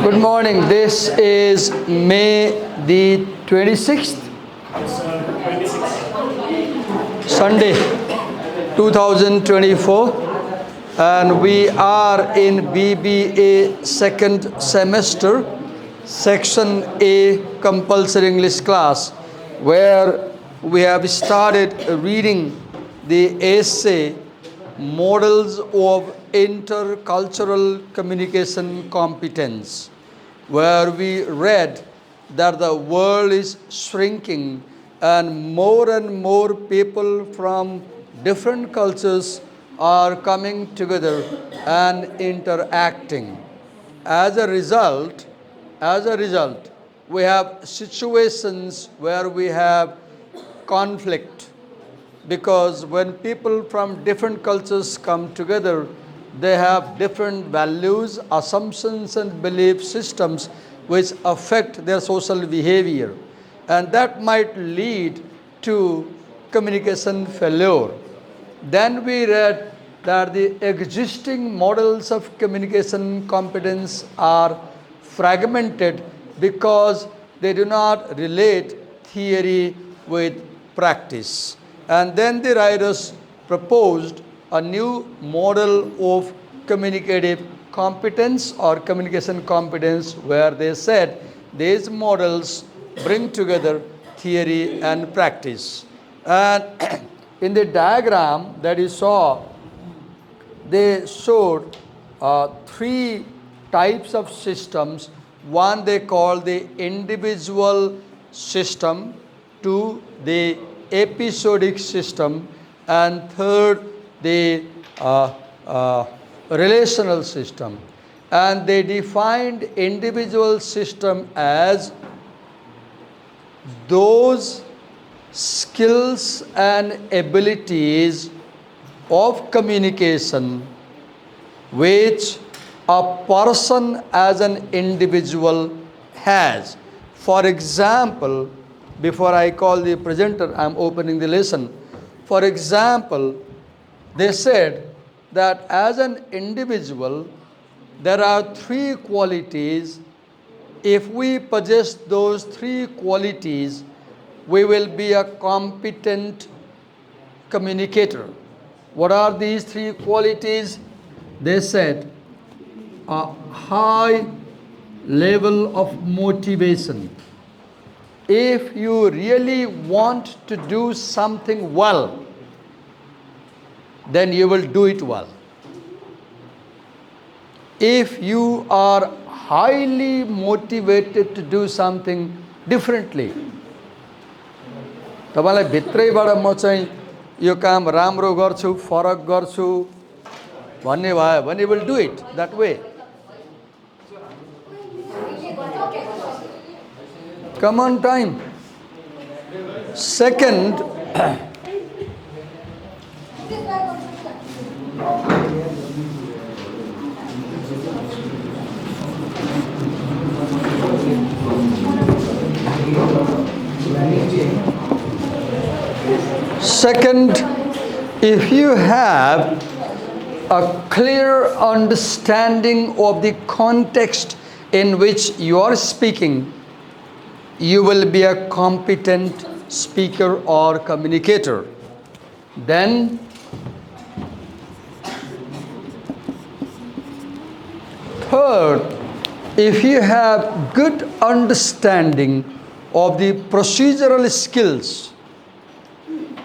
Good morning. This is May the 26th, Sunday, 2024, and we are in BBA second semester, Section A compulsory English class, where we have started reading the essay Models of Intercultural Communication Competence, where we read that the world is shrinking and more people from different cultures are coming together and interacting. As a result, we have situations where we have conflict, because when people from different cultures come together, they have different values, assumptions, and belief systems which affect their social behavior, and that might lead to communication failure. Then we read that the existing models of communication competence are fragmented because they do not relate theory with practice. And then the writers proposed a new model of communicative competence or communication competence, where they said these models bring together theory and practice. And in the diagram that you saw, they showed three types of systems. One they call the individual system, two the episodic system, and third the relational system. And they defined individual system as those skills and abilities of communication which a person as an individual has. For example, before I call the presenter, I am opening the lesson. For example, they said that as an individual, there are three qualities. If we possess those three qualities, we will be a competent communicator. What are these three qualities? They said a high level of motivation. If you really want to do something well, then you will do it well. If you are highly motivated to do something differently, तपाईलाई भित्रैबाट म चाहिँ यो काम राम्रो गर्छु, फरक गर्छु भन्ने भयो भने you will do it that way. Come on time. Second, if you have a clear understanding of the context in which you are speaking, you will be a competent speaker or communicator. Then, third, if you have good understanding of the procedural skills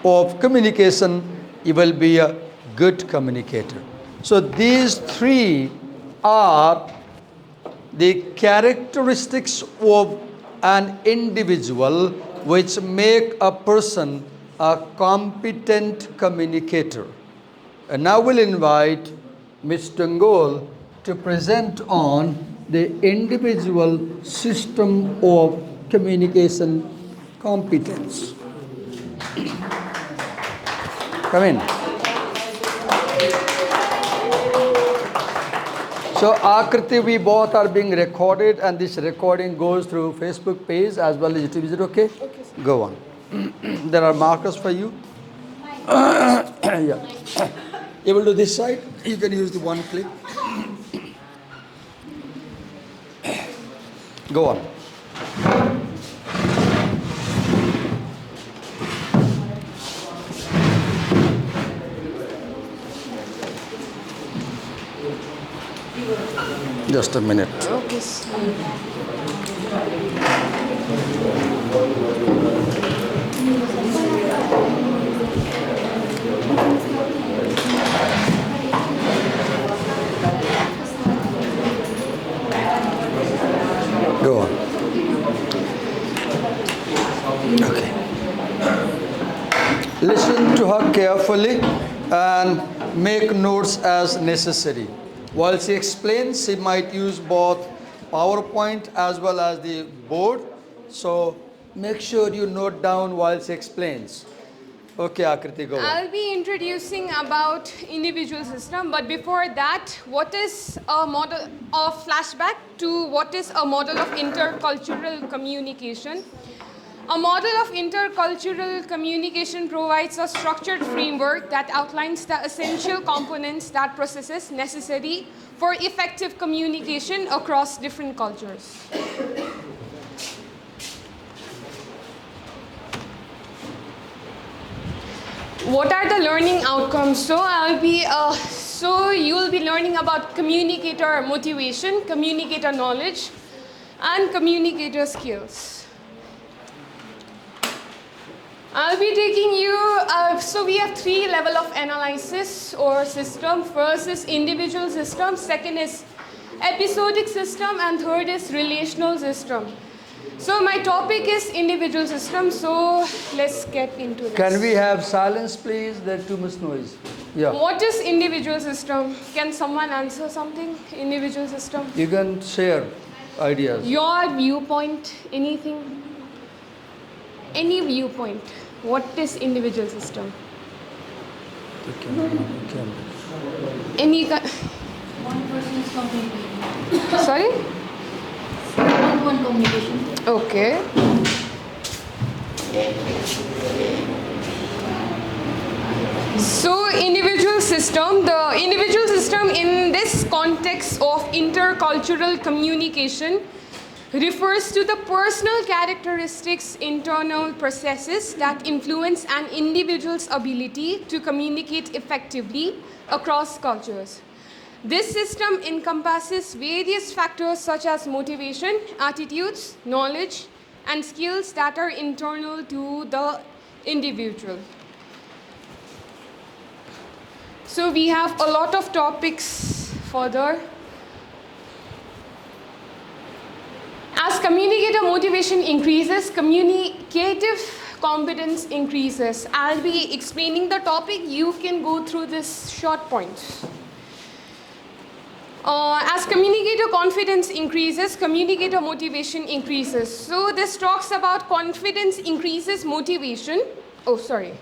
of communication, you will be a good communicator. So these three are the characteristics of an individual which make a person a competent communicator. And now we'll invite Ms. Tungol to present on the individual system of communication competence. Come in. So Akriti, we both are being recorded, and this recording goes through Facebook page as well as YouTube. Is it okay? Okay, sir. Go on. There are markers for you. Yeah. Able to this side? You can use the one click. Go on. Just a minute. Okay. Go on. Okay. Listen to her carefully and make notes as necessary. While she explains, she might use both PowerPoint as well as the board. So make sure you note down while she explains. Okay, Akriti, go on. I'll be introducing about individual system, but before that, what is a model of flashback to what is a model of intercultural communication? A model of intercultural communication provides a structured framework that outlines the essential components that processes necessary for effective communication across different cultures. What are the learning outcomes? So you'll be learning about communicator motivation, communicator knowledge, and communicator skills. I'll be taking you, so we have 3 levels of analysis or system. First is individual system, second is episodic system, and third is relational system. So my topic is individual system, so let's get into this. Can we have silence, please? There's too much noise. Yeah. What is individual system? Can someone answer something? Individual system? You can share ideas. Your viewpoint, anything? Any viewpoint. What is individual system? Any One person is communicating. Sorry? One-to-one communication. Okay. So individual system, the individual system in this context of intercultural communication refers to the personal characteristics, internal processes that influence an individual's ability to communicate effectively across cultures. This system encompasses various factors such as motivation, attitudes, knowledge, and skills that are internal to the individual. So we have a lot of topics further. As communicator motivation increases, communicative competence increases. I'll be explaining the topic. You can go through this short points. As communicator confidence increases, communicator motivation increases. So this talks about confidence increases motivation. Oh, sorry.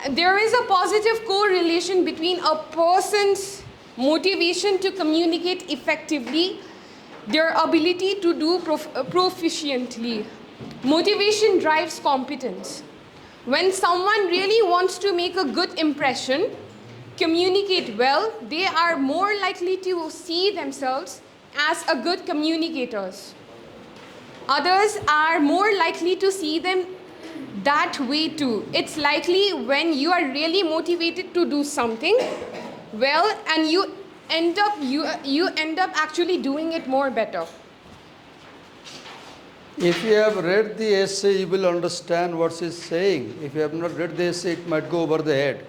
There is a positive correlation between a person's motivation to communicate effectively, their ability to do proficiently. Motivation drives competence. When someone really wants to make a good impression, communicate well, they are more likely to see themselves as a good communicators. Others are more likely to see them that way too. It's likely when you are really motivated to do something well and you end up actually doing it more better. If you have read the essay, you will understand what she's saying. If you have not read the essay, it might go over the head.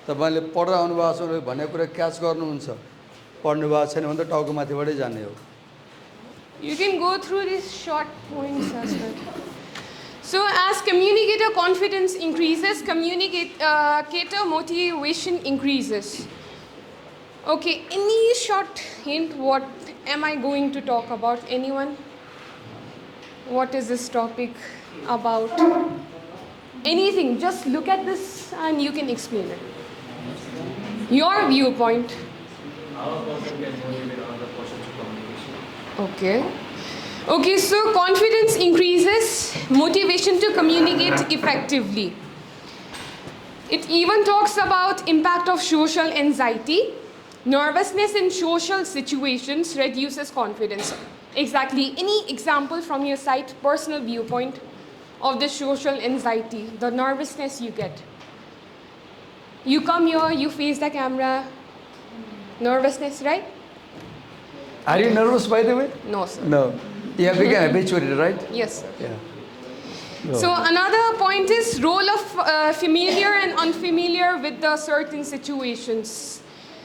तपाईँले पढेर आउनु भएको छ भन्ने कुरा catch गर्नुहुन्छ पढ्नु भएको छैन भने त टाउको माथिबाटै जाने हो. You can go through these short points as well. So as communicator confidence increases, communicator motivation increases. Okay, any short hint, what am I going to talk about? Anyone? What is this topic about? Anything, just look at this and you can explain it. Your viewpoint. Okay. Okay, so confidence increases, motivation to communicate effectively. It even talks about impact of social anxiety. Nervousness in social situations reduces confidence. Exactly. Any example from your side, personal viewpoint of the social anxiety, the nervousness you get? You come here, you face the camera, nervousness, right? Are you nervous, by the way? No, sir. No. You have become habituated, right? Yes, sir. Yeah. So another point is role of familiar and unfamiliar with the certain situations.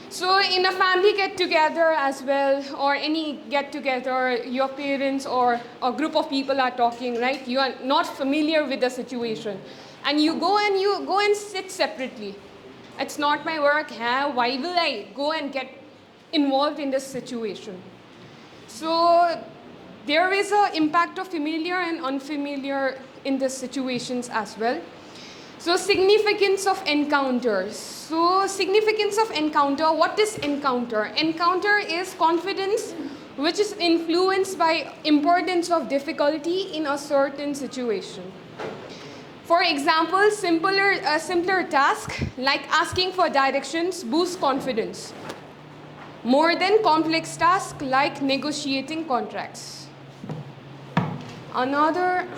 So in a family get-together as well, or any get-together, your parents or a group of people are talking, right? You are not familiar with the situation. And you go and sit separately. It's not my work. Why will I go and get involved in this situation? So there is an impact of familiar and unfamiliar in these situations as well. So significance of encounters. So significance of encounter, what is encounter? Encounter is confidence which is influenced by importance of difficulty in a certain situation. For example, simpler task like asking for directions boosts confidence more than complex tasks like negotiating contracts. Another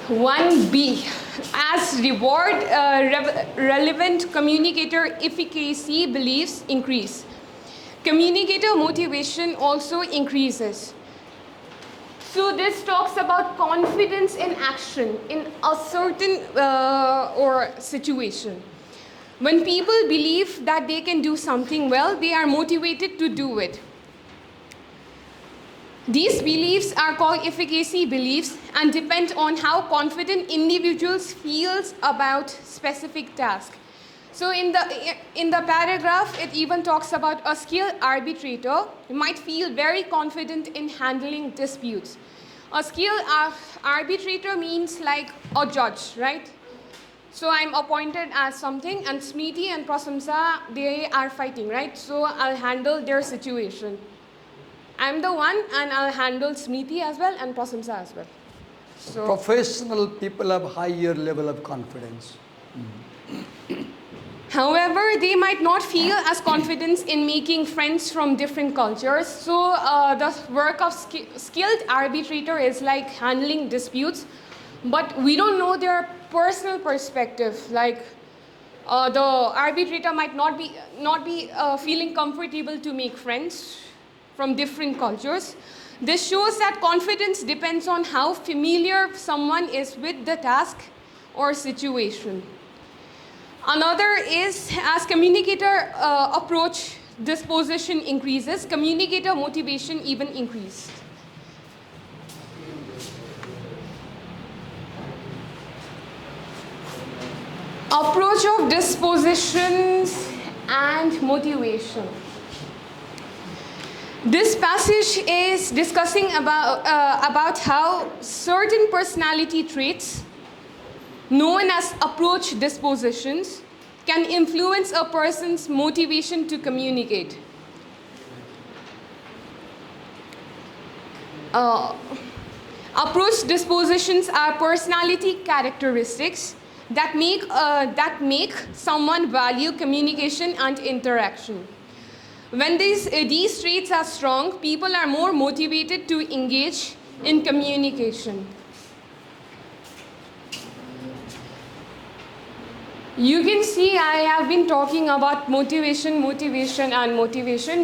1B, as reward relevant communicator efficacy beliefs increase. Communicator motivation also increases. So this talks about confidence in action in a certain or situation. When people believe that they can do something well, they are motivated to do it. These beliefs are called efficacy beliefs and depend on how confident individuals feel about specific task. So in the paragraph, it even talks about a skilled arbitrator might feel very confident in handling disputes. A skilled arbitrator means like a judge, right? So I'm appointed as something, and Smriti and Prasamsa, they are fighting, right? So I'll handle their situation. I'm the one, and I'll handle Smriti as well and Prasamsa as well. So Professional people have higher level of confidence. however, they might not feel as confident in making friends from different cultures. So the work of skilled arbitrator is like handling disputes, but we don't know their personal perspective. Like the arbitrator might not be feeling comfortable to make friends from different cultures. This shows that confidence depends on how familiar someone is with the task or situation. Another is as communicator approach disposition increases, communicator motivation even increased. Approach of dispositions and motivation. This passage is discussing about how certain personality traits known as approach dispositions can influence a person's motivation to communicate. Approach dispositions are personality characteristics that make someone value communication and interaction. When these traits are strong, people are more motivated to engage in communication. You can see I have been talking about motivation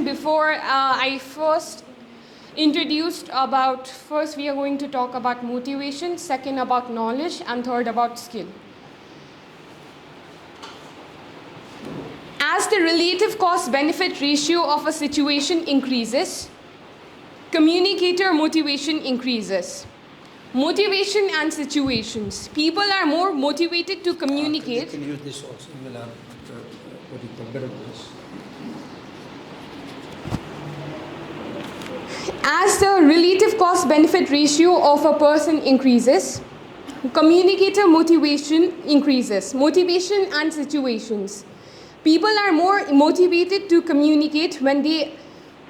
before I first introduced about, first we are going to talk about motivation, second about knowledge, and third about skill. As the relative cost-benefit ratio of a situation increases, communicator motivation increases. Motivation and situations. People are more motivated to communicate. You can use this also. You will have what you call better this. As the relative cost-benefit ratio of a person increases, communicator motivation increases. Motivation and situations. People are more motivated to communicate when they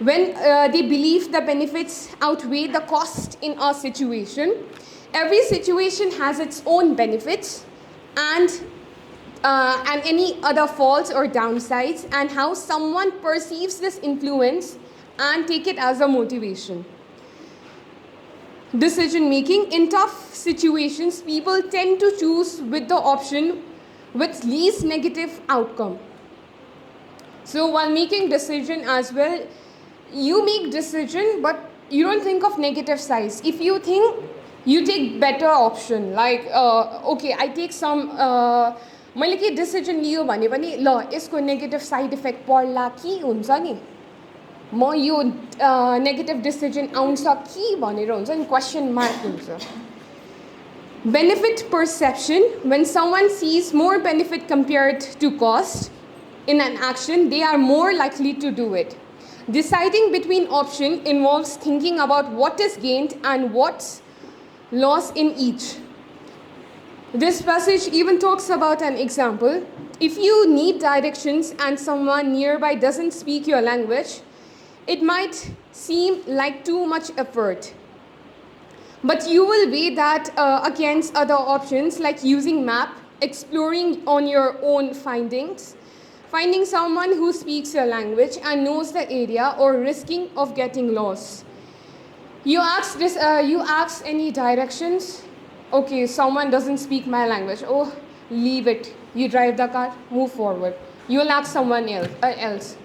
believe the benefits outweigh the cost in a situation. Every situation has its own benefits, and and any other faults or downsides, and how someone perceives this influence and take it as a motivation. Decision making. In tough situations, people tend to choose with the option with least negative outcome. So while making decision as well, you make decision, but you don't think of negative sides. If you think, you take better option. Like, okay, I take some, मैले के decision लियो भने पनि ल यसको negative side effect पर्ला कि हुन्छ नि म यो negative decision आउँछ कि भनेर हुन्छ नि question mark हुन्छ. Benefit perception. When someone sees more benefit compared to cost in an action, they are more likely to do it. Deciding between option involves thinking about what is gained and what's lost in each. This passage even talks about an example. If you need directions and someone nearby doesn't speak your language, it might seem like too much effort. But you will weigh that against other options like using map, exploring on your own findings, finding someone who speaks your language and knows the area, or risking of getting lost. You ask any directions. Okay, someone doesn't speak my language. Oh, leave it. You drive the car, move forward. You'll ask someone else.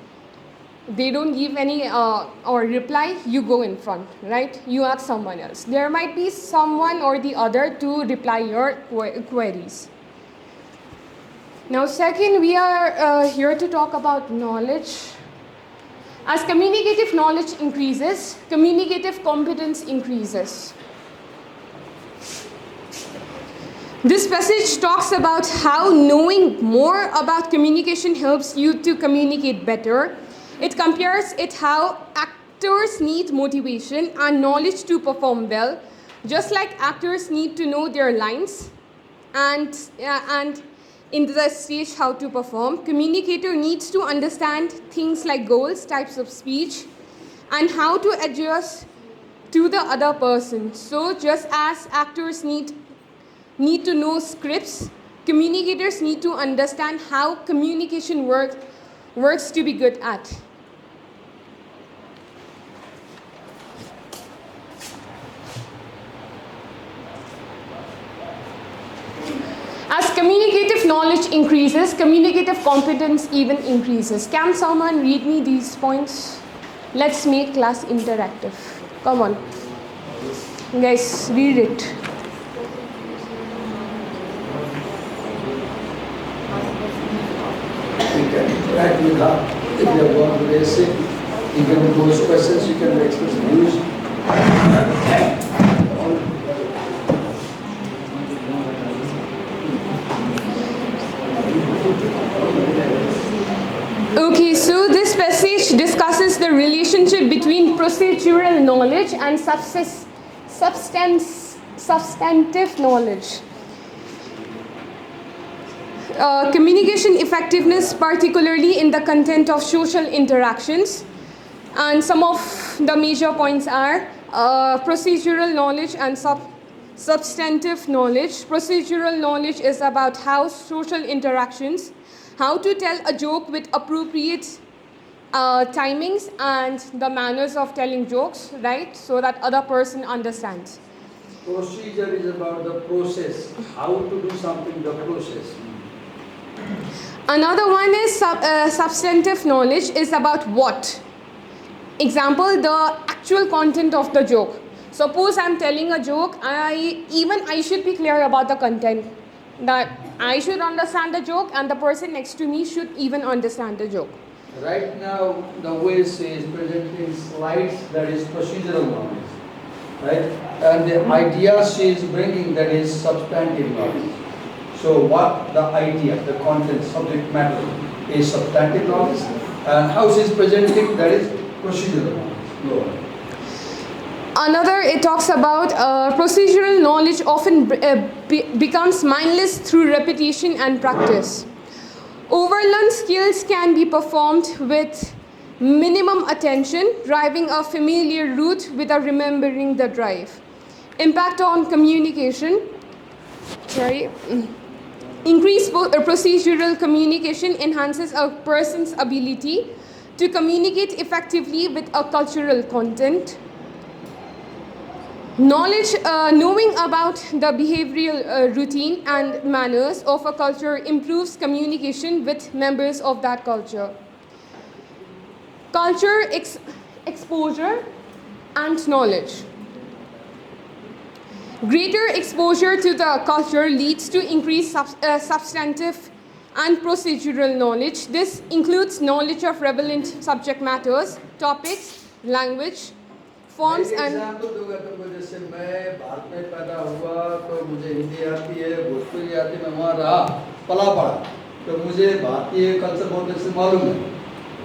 They don't give any or reply, you go in front, right? You ask someone else. There might be someone or the other to reply your queries. Now, second, we are here to talk about knowledge. As communicative knowledge increases, communicative competence increases. This passage talks about how knowing more about communication helps you to communicate better. It compares it how actors need motivation and knowledge to perform well, just like actors need to know their lines and in the stage how to perform. Communicator needs to understand things like goals, types of speech, and how to adjust to the other person. So just as actors need to know scripts, communicators need to understand how communication works to be good at. As communicative knowledge increases, communicative competence even increases. Can someone read me these points? Let's make class interactive. Come on. Guys, read it. You can interact with her. If you have gone to basic, you can pose questions, you can express views. Okay, so this passage discusses the relationship between procedural knowledge and substantive knowledge. Communication effectiveness, particularly in the content of social interactions. And some of the major points are procedural knowledge and substantive knowledge. Procedural knowledge is about how social interactions, how to tell a joke with appropriate timings and the manners of telling jokes, right? So that other person understands. Procedure is about the process, how to do something, the process. Another one is substantive knowledge is about what. Example, the actual content of the joke. Suppose I'm telling a joke, I should be clear about the content. That I should understand the joke and the person next to me should even understand the joke. Right now, the way she is presenting slides, that is procedural knowledge, right? And the idea she is bringing, that is substantive knowledge. So what the idea, the content, subject matter is substantive knowledge, and how she is presenting, that is procedural knowledge. Another, it talks about procedural knowledge often becomes mindless through repetition and practice. Overlearned skills can be performed with minimum attention, driving a familiar route without remembering the drive. Impact on communication. Increased procedural communication enhances a person's ability to communicate effectively with a cultural content. Knowing about the behavioral routine and manners of a culture improves communication with members of that culture. Culture exposure and knowledge. Greater exposure to the culture leads to increased substantive and procedural knowledge. This includes knowledge of relevant subject matters, topics, language, forms and... example दूंगा तुमको, जैसे मैं भारत में पैदा हुआ तो मुझे हिंदी आती है, भोजपुरी आती है, मैं वहाँ रहा पला पड़ा तो मुझे भारतीय कल्चर बहुत अच्छे से मालूम है,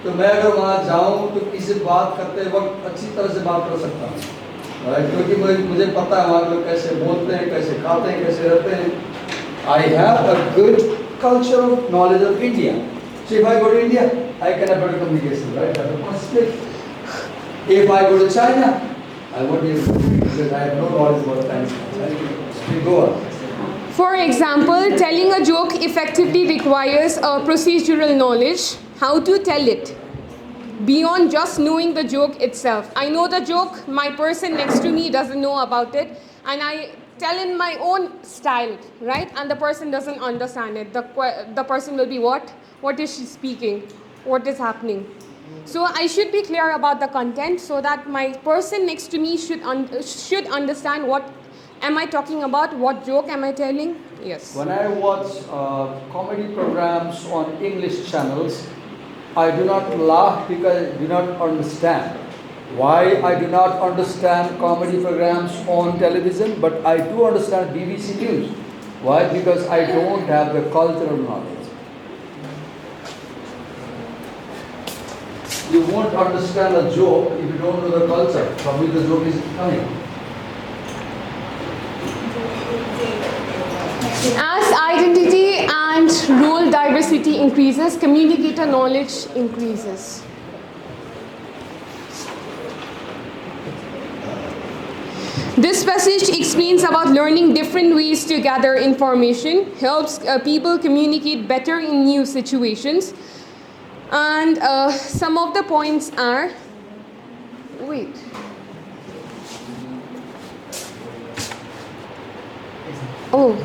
तो मैं अगर वहाँ जाऊँ तो किसी बात करते वक्त अच्छी तरह से बात कर सकता हूँ, क्योंकि मुझे पता है वहाँ लोग कैसे बोलते हैं, कैसे खाते हैं, कैसे रहते हैं. I have a good cultural knowledge of India. So if I go to India, I can have better communication, right? That's the first place. If I go to China, I won't be able to because I have no knowledge about Chinese culture. Go on. For example, telling a joke effectively requires a procedural knowledge, how to tell it. Beyond just knowing the joke itself. I know the joke, my person next to me doesn't know about it, and I tell in my own style, right? And the person doesn't understand it. The person will be, what? What is she speaking? What is happening? So I should be clear about the content so that my person next to me should understand what am I talking about, what joke am I telling? Yes. When I watch comedy programs on English channels, I do not laugh because I do not understand. Why I do not understand comedy programs on television, but I do understand BBC News. Why? Because I don't have the cultural knowledge. You won't understand a joke if you don't know the culture from which the joke is coming. As identity and role diversity increases, communicator knowledge increases. This passage explains about learning different ways to gather information, helps people communicate better in new situations. And some of the points are, wait. Oh.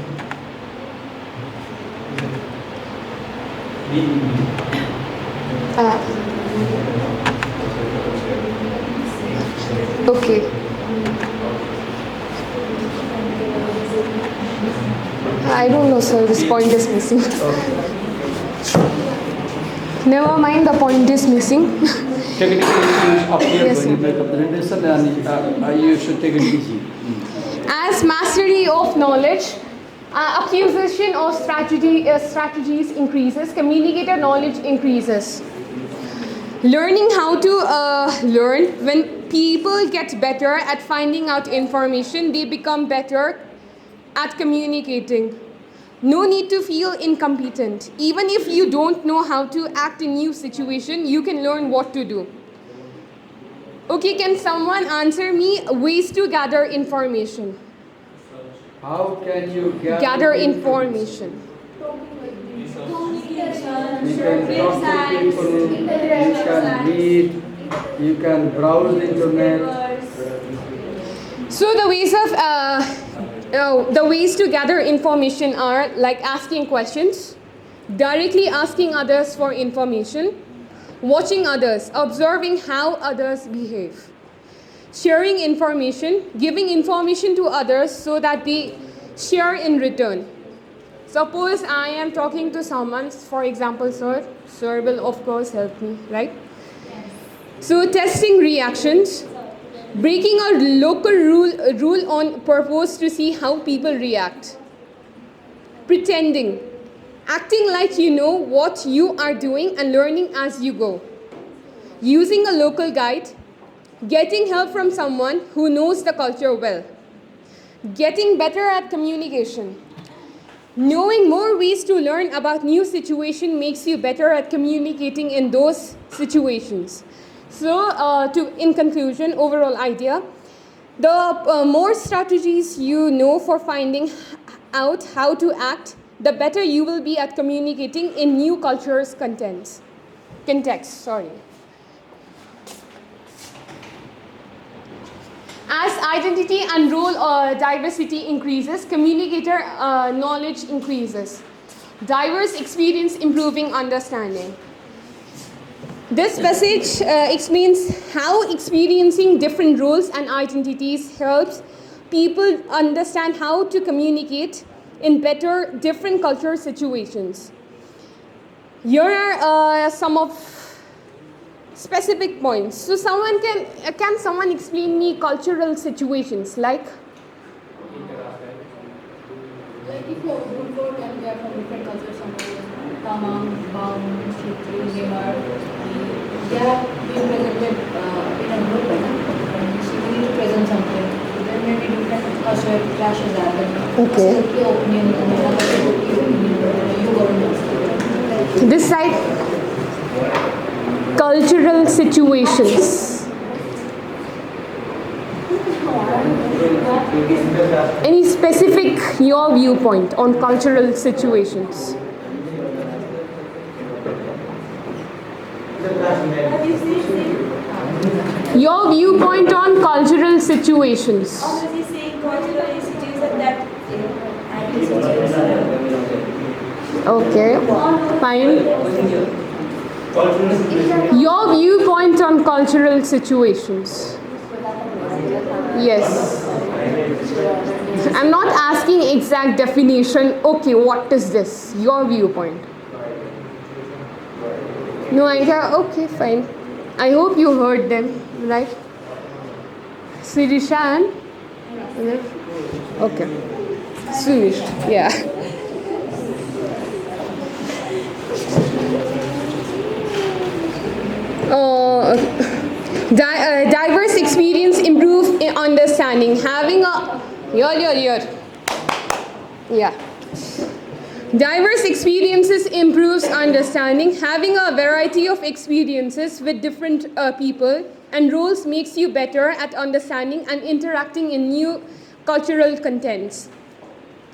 Okay. I don't know, sir. This point is missing. Never mind, the point is missing. Technical issues appear Yes, when you sir. make a presentation, and you should take it easy. As mastery of knowledge, acquisition of strategies increases, communicator knowledge increases. Learning how to learn, when people get better at finding out information, they become better at communicating. No need to feel incompetent. Even if you don't know how to act in new situation, you can learn what to do. Okay, can someone answer me ways to gather information? How can you Gather information. You can talk to people, you can read, you can browse the internet. So the ways to gather information are like asking questions, directly asking others for information, watching others, observing how others behave, sharing information, giving information to others so that they share in return. Suppose I am talking to someone, for example, sir will of course help me, right? So testing reactions, breaking a local rule on purpose to see how people react. Pretending, acting like you know what you are doing and learning as you go. Using a local guide, getting help from someone who knows the culture well. Getting better at communication. Knowing more ways to learn about new situation makes you better at communicating in those situations. So, in conclusion, overall idea, the more strategies you know for finding out how to act the better you will be at communicating in new cultures' context. As identity and role diversity increases, communicator knowledge increases. Diverse experience improving understanding. This passage explains how experiencing different roles and identities helps people understand how to communicate in better different cultural situations. Here are some of specific points. So someone can someone explain me cultural situations like if you have group work and they are from different cultures, somebody Tamang, Bang, Shitri, Nemar, they are being presented in a group, so you need to present something. So there may be different cultural clashes happen. Okay. Your opinion and another opinion, you government. this side cultural situations. Any specific your viewpoint on cultural situations? Your viewpoint on cultural situations. Okay, fine. Your viewpoint on cultural situations. Yes. I'm not asking exact definition. Okay, what is this? Your viewpoint. No idea? Okay, fine. I hope you heard them, right? Sirishan? Okay. Surish, yeah. Diverse experience improve understanding. Having a yeah. Diverse experiences improves understanding. Having a variety of experiences with different people and roles makes you better at understanding and interacting in new cultural contents.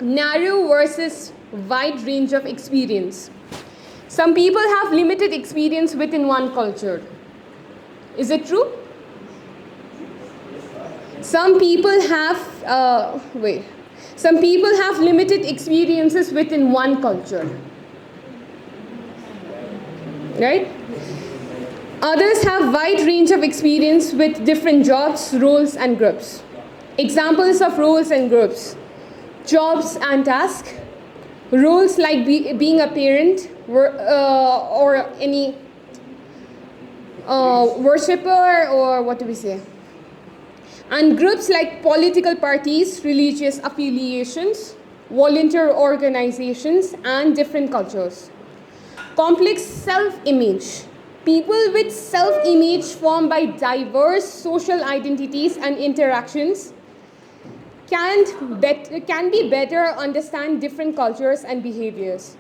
Narrow versus wide range of experience. Some people have limited experience within one culture. Is it true? Some people have Some people have limited experiences within one culture. Right? Others have wide range of experience with different jobs, roles and groups. Examples of roles and groups. Jobs and tasks. Roles like being a parent or any worshipper, or what do we say? And groups like political parties, religious affiliations, volunteer organizations, and different cultures. Complex self-image. People with self-image formed by diverse social identities and interactions can be better understand different cultures and behaviors.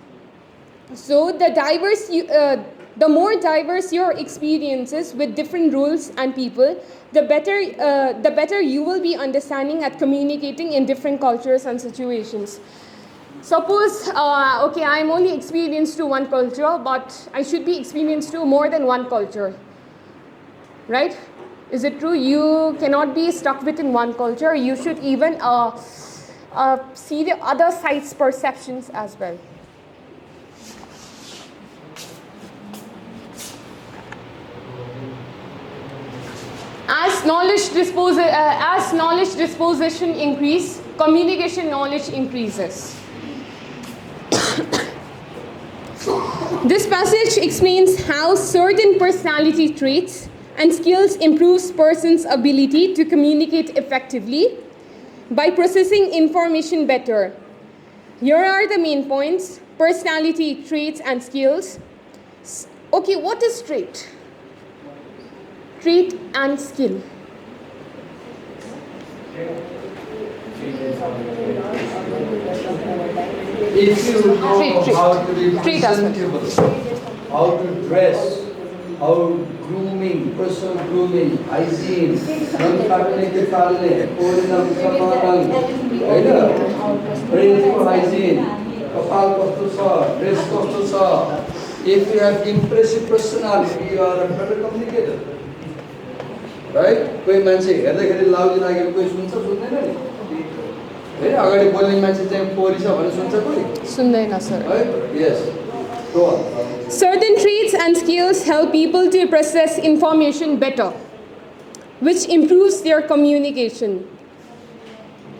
So the more diverse your experiences with different roles and people, the better you will be understanding at communicating in different cultures and situations. Suppose, okay, I'm only experienced to one culture, but I should be experienced to more than one culture. Right? Is it true? You cannot be stuck within one culture. You should even see the other side's perceptions as well. As knowledge disposition increase, communication knowledge increases. This passage explains how certain personality traits and skills improves person's ability to communicate effectively by processing information better. Here are the main points: personality traits and skills. Okay, what is trait? Trait and skill. If you know how to be presentable, how to dress, how grooming, personal grooming, hygiene, pray for hygiene, Kapal kosto cha, dress kosto cha. If you have impressive personality, you are a better communicator. Right? कोही मान्छे हेर्दाखेरि lousy लागेको कोही सुन्छ सुन्दैन नि है अगाडि बोल्ने मान्छे चाहिँ पोरी छ भने सुन्छ कोही सुन्दैन सर है yes go on Certain traits and skills help people to process information better, which improves their communication.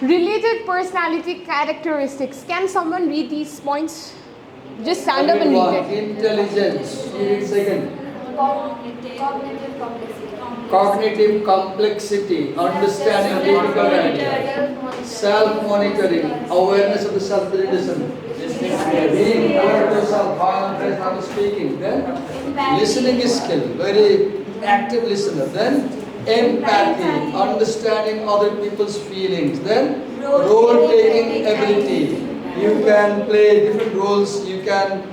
Related personality characteristics. Can someone read these points? Just stand up and read it. Intelligence. You read second. Cognitive complexity, understanding difficult ideas, self-monitoring, awareness of the self-realization, being aware of yourself, how I'm speaking. Then listening skill, very active listener. Then empathy, understanding other people's feelings. Then role-taking ability. You can play different roles. You can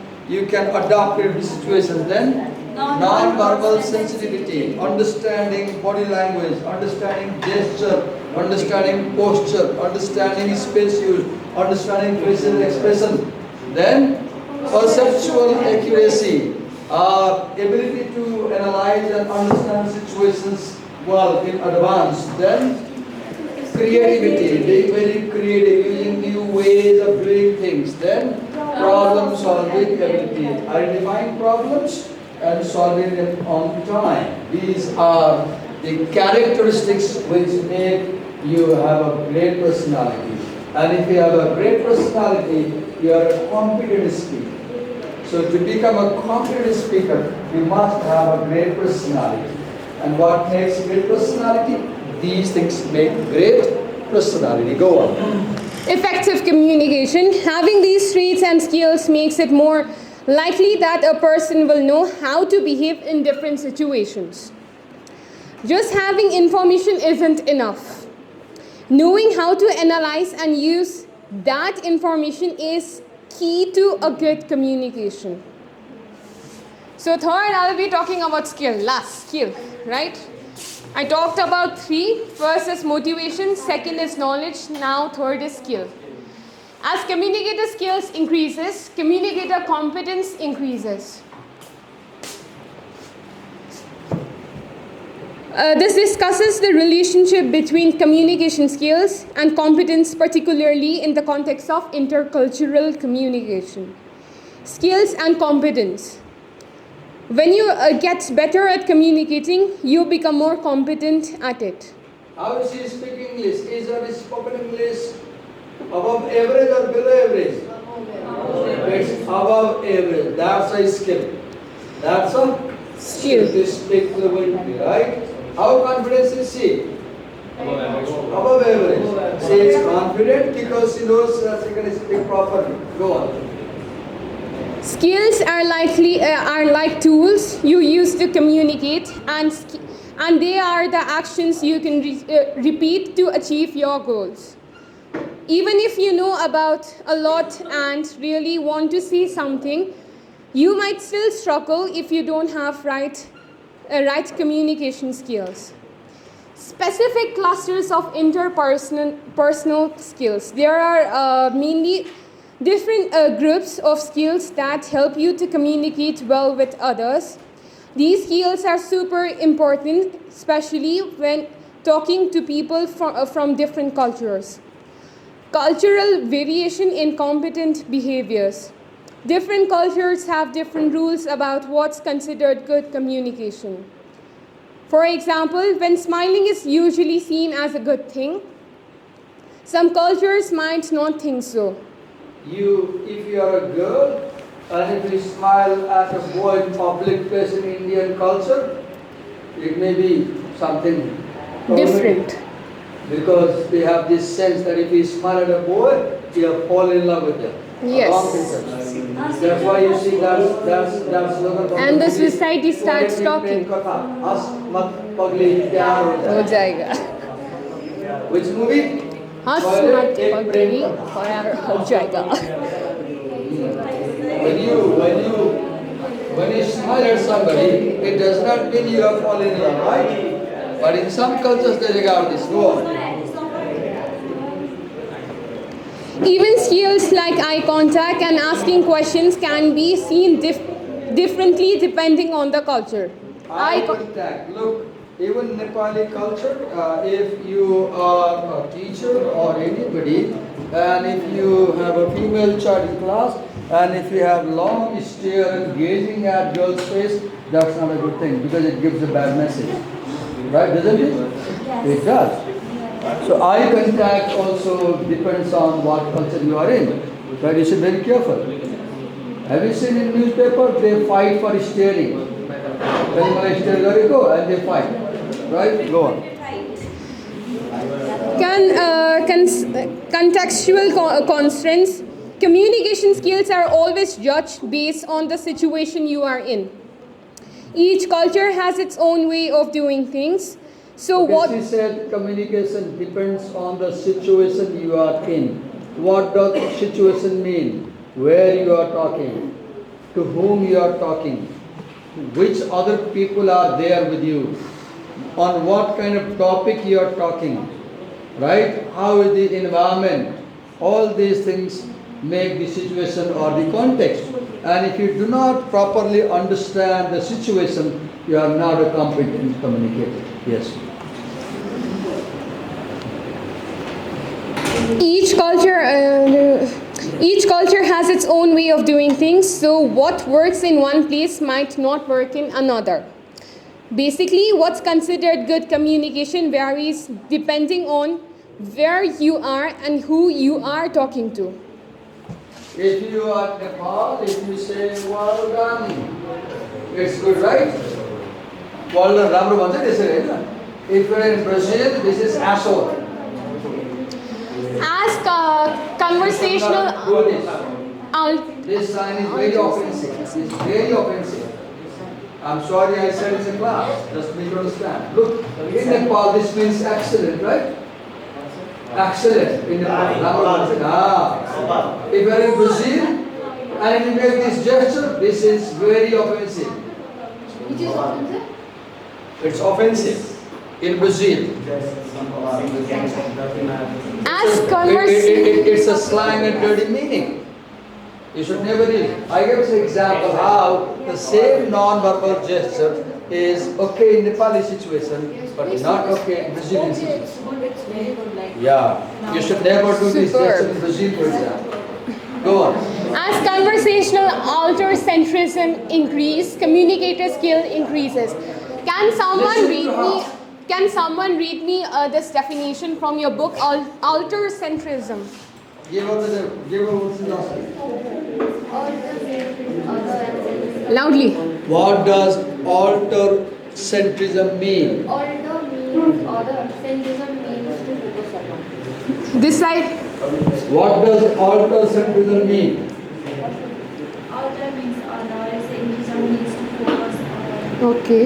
adapt to situations. Then non-verbal sensitivity, understanding body language, understanding gesture, understanding posture, understanding space use, understanding facial expression. Then perceptual accuracy, ability to analyze and understand situations well in advance. Then creativity, being very creative, using new ways of doing things. Then problem solving ability, identifying problems and solving them on time. These are the characteristics which make you have a great personality. And if you have a great personality, you are a competent speaker. So to become a competent speaker, you must have a great personality. And what makes great personality? These things make great personality. Go on. Effective communication. Having these traits and skills makes it more likely that a person will know how to behave in different situations. Just having information isn't enough. Knowing how to analyze and use that information is key to a good communication. So third, I'll be talking about skill, last skill, right? I talked about three. First is motivation, second is knowledge, now third is skill. As communicator skills increases, communicator competence increases. This discusses the relationship between communication skills and competence, particularly in the context of intercultural communication. Skills and competence. When you get better at communicating, you become more competent at it. How is he speaking English? Is her spoken English above average or below average? It's above average. That's a skill. That's a skill to speak fluently, right? How confident is she? Above average. She is confident because she knows that she can speak properly. Go on. Skills are like tools you use to communicate, and they are the actions you can repeat to achieve your goals. Even if you know about a lot and really want to say something, you might still struggle if you don't have right communication skills. Specific clusters of interpersonal skills. There are mainly different groups of skills that help you to communicate well with others. These skills are super important, especially when talking to people from different cultures. Cultural variation in competent behaviors. Different cultures have different rules about what's considered good communication. For example, when smiling is usually seen as a good thing, some cultures might not think so. If you are a girl and if you smile at a boy in public place in Indian culture, it may be something Different. Because they have this sense that if you smile at a boy, you have fallen in love with them. Yes. That's why you see that's slogan. And the society starts talking. हो जाएगा. Which movie? हंस मत पगली और हो जाएगा. When you smile at somebody, it does not mean you have fallen in love, right? But in some cultures they regard this. Go on. Even skills like eye contact and asking questions can be seen differently depending on the culture. Eye contact. Look, even Nepali culture, if you are a teacher or anybody, and if you have a female child in class, and if you have long stare and gazing at girl's face, that's not a good thing because it gives a bad message. Right, doesn't it? It does. So eye contact also depends on what culture you are in. Right, you should be very careful. Have you seen in newspaper, they fight for staring. When you stare, go and they fight. Right? Go on. Contextual constraints. Communication skills are always judged based on the situation you are in. Each culture has its own way of doing things. So Okay, what she said communication depends on the situation you are in. What does situation mean? Where you are talking, to whom you are talking, which other people are there with you, on what kind of topic you are talking, right? How is the environment? All these things make the situation or the context. And if you do not properly understand the situation, you are not a competent communicator. Yes. each culture has its own way of doing things, so what works in one place might not work in another. Basically, what's considered good communication varies depending on where you are and who you are talking to. If you are Nepal, if you say well done, it's good, right? Well done, राम्रो भन्छ त्यसरी हैन. If you are in Brazil, this is asshole. As conversational Do this. This sign is very offensive. It's very offensive. I'm sorry I said it's a class. Just make you understand. Look, in Nepal this means excellent, right? Excellent. In Nepal. If you are in Brazil and you make this gesture, this is very offensive. Which is offensive? It's offensive in Brazil. as conversation It's a slang and dirty meaning. You should never use it. I give an example how the same non-verbal gesture is okay in Nepali situation, but not okay in Brazilian situation. It's good, it's very good. Like Yeah, you should never do this Superb. gesture in Brazil, for example. Go on. As conversational alter-centrism increase, communicator skill increases. Can someone Listen read to me? her. Can someone read me this definition from your book, alter-centrism? Give her what's the last. Loudly. What does alter-centrism mean? Alter means, or the centrism means to focus upon. This side. What does alter-centrism mean? Alter means honor, centrism means to focus on. Okay.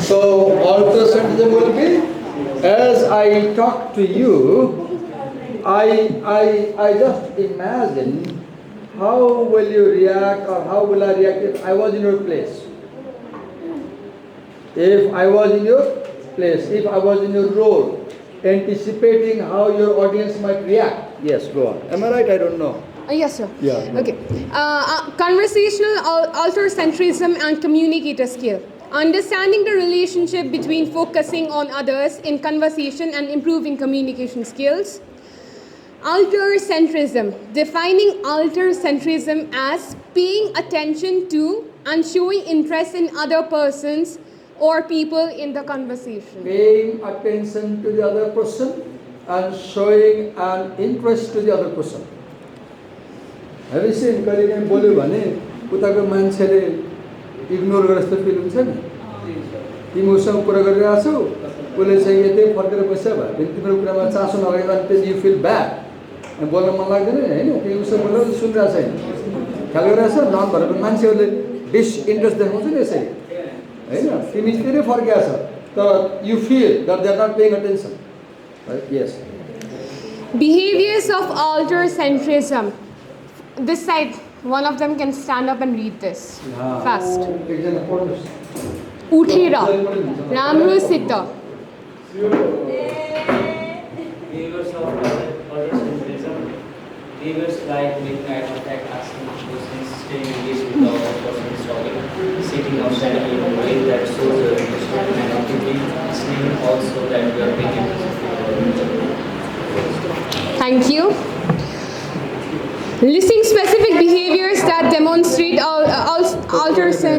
So alter-centrism will be, as I talk to you, I just imagine how will you react or how will I react if I was in your place. If I was in your place, if I was in your role, anticipating how your audience might react. Yes, go on. Am I right? I don't know. Yes, sir. Yeah. Okay. Conversational alter-centrism and communicator skill. Understanding the relationship between focusing on others in conversation and improving communication skills. Alter-centrism. Defining alter-centrism as paying attention to and showing interest in other persons or people in the conversation. Paying attention to the other person and showing an interest to the other person. Have you seen कहिले बोल्यो भने उताको मान्छेले ignore गरे जस्तो fill हुन्छ नि तिमी उसँग कुरा गरिरहेको छौ उसले चाहिँ यतै फर्केर बस्छ भए तिम्रो कुरामा चासो नगरेको अनि त्यही यु फिल ब्याड अनि बोल्न मन लाग्दैन हैन त्यही उसँग बोल्न सुनिरहेको छैन ख्याल गरिरहेछ नन भनेको मान्छेहरूले डिसइन्ट्रेस्ट देखाउँछ नि यसै हैन तिमी तिरै फर्केको छ तर you feel that they are not paying attention yes Behaviors of alter-centrism. This side, one of them can stand up and read this fast. एकजना पढ्नुस् उठेर राम्रोसित Behaviors of alter-centrism. Behaviors like making eye contact, asking questions, staying engaged without the person talking, sitting or standing in a way that shows your interest and actively listening also that you are paying attention to your Thank you. Listing specific behaviors that demonstrate alter